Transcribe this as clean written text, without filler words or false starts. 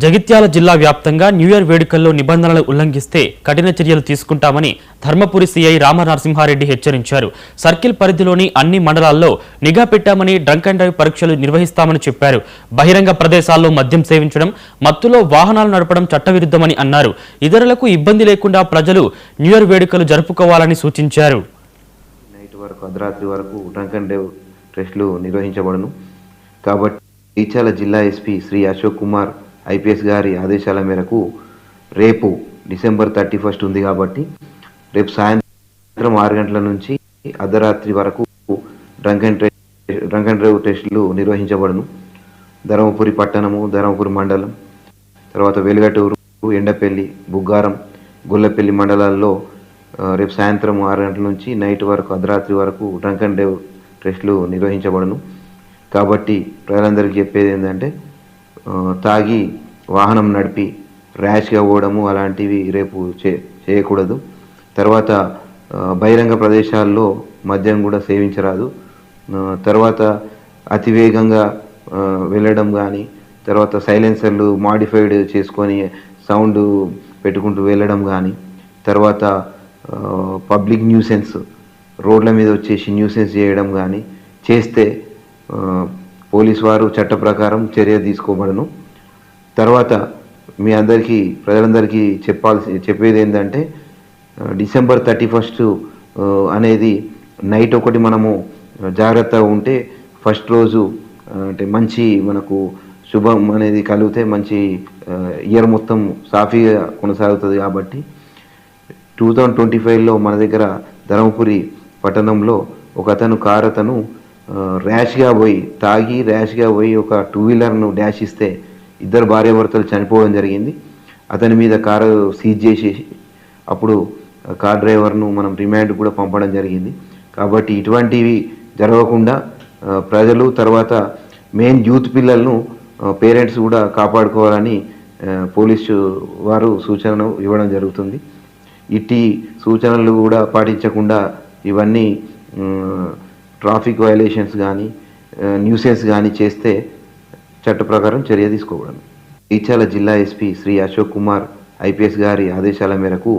జగిత్యాల జిల్లా వ్యాప్తంగా new year వేడుకల్లో నిబంధనలు ఉల్లంఘిస్తే కఠిన చర్యలు తీసుకుంటామని ధర్మపురి సీఐ రామనరసింహారెడ్డి హెచ్చరించారు. సర్కిల్ పరిధిలోని అన్ని మండలాల్లో నిఘా పెట్టామని డ్రంక్ అండ్ డ్రైవ్ పరీక్షలు నిర్వహిస్తామని చెప్పారు. బహిరంగ ప్రదేశాల్లో మద్యం సేవించడం, మత్తులో వాహనాలు నడపడం చట్టవిరుద్ధమని అన్నారు. ఇతరులకు ఇబ్బంది లేకుండా ప్రజలు న్యూ ఇయర్ వేడుకలు జరుపుకోవాలని సూచించారు. నైట్ వరకు అర్ధరాత్రి వరకు డ్రంక్ అండ్ డ్రైవ్ టెస్టులు నిర్వహించబడను. కాబట్టి జగిత్యాల జిల్లా ఎస్పీ శ్రీ అశోక్ కుమార్ ఐపీఎస్ గారి ఆదేశాల మేరకు రేపు డిసెంబర్ 31 ఉంది కాబట్టి రేపు సాయంత్రం 6 గంటల నుంచి అర్ధరాత్రి వరకు డ్రంక్ అండ్ డ్రైవ్ టెస్టులు నిర్వహించబడను. ధర్మపురి పట్టణము, ధర్మపురి మండలం, తర్వాత వెలుగటూరు, ఎండపల్లి, బుగ్గారం, గుల్లపల్లి మండలాల్లో రేపు సాయంత్రం 6 గంటల నుంచి నైట్ వరకు అర్ధరాత్రి వరకు డ్రంక్ అండ్ డ్రైవ్ టెస్టులు నిర్వహించబడను. కాబట్టి ప్రజలందరికీ చెప్పేది ఏంటంటే తాగి వాహనం నడిపి ర్యాష్గా పోవడము అలాంటివి రేపు చేయకూడదు. తర్వాత బహిరంగ ప్రదేశాల్లో మద్యం కూడా సేవించరాదు. తర్వాత అతివేగంగా వెళ్ళడం కానీ, తర్వాత సైలెన్సర్లు మాడిఫైడ్ చేసుకొని సౌండ్ పెట్టుకుంటూ వెళ్ళడం కానీ, తర్వాత పబ్లిక్ న్యూసెన్స్ రోడ్ల మీద వచ్చేసి న్యూసెన్స్ చేయడం కానీ చేస్తే పోలీసు వారు చట్ట ప్రకారం చర్య తీసుకోబడను. తర్వాత మీ అందరికీ ప్రజలందరికీ చెప్పేది ఏంటంటే డిసెంబర్ 31 అనేది నైట్ ఒకటి మనము జాగ్రత్తగా ఉంటే ఫస్ట్ రోజు అంటే మంచి మనకు శుభం అనేది కలిగితే మంచి ఇయర్ మొత్తం సాఫీగా కొనసాగుతుంది. కాబట్టి 2025లో మన దగ్గర ధర్మపురి పట్టణంలో ఒక అతను కారు అతను తాగి ర్యాష్గా పోయి ఒక 2-వీలర్ను డాష్ ఇస్తే 2 భార్యాభర్తలు చనిపోవడం జరిగింది. అతని మీద కారు సీజ్ చేసేసి అప్పుడు కార్ డ్రైవర్ను మనం రిమాండ్ కూడా పంపడం జరిగింది. కాబట్టి ఇటువంటివి జరగకుండా ప్రజలు, తర్వాత మెయిన్ యూత్ పిల్లలను పేరెంట్స్ కూడా కాపాడుకోవాలని పోలీసు వారు సూచనలు ఇవ్వడం జరుగుతుంది. ఇట్టి సూచనలు కూడా పాటించకుండా ఇవన్నీ ట్రాఫిక్ వైలేషన్స్ కానీ న్యూసెన్స్ కానీ చేస్తే చట్ట ప్రకారం చర్య తీసుకోకూడదు. జగిత్యాల జిల్లా ఎస్పీ శ్రీ అశోక్ కుమార్ ఐపీఎస్ గారి ఆదేశాల మేరకు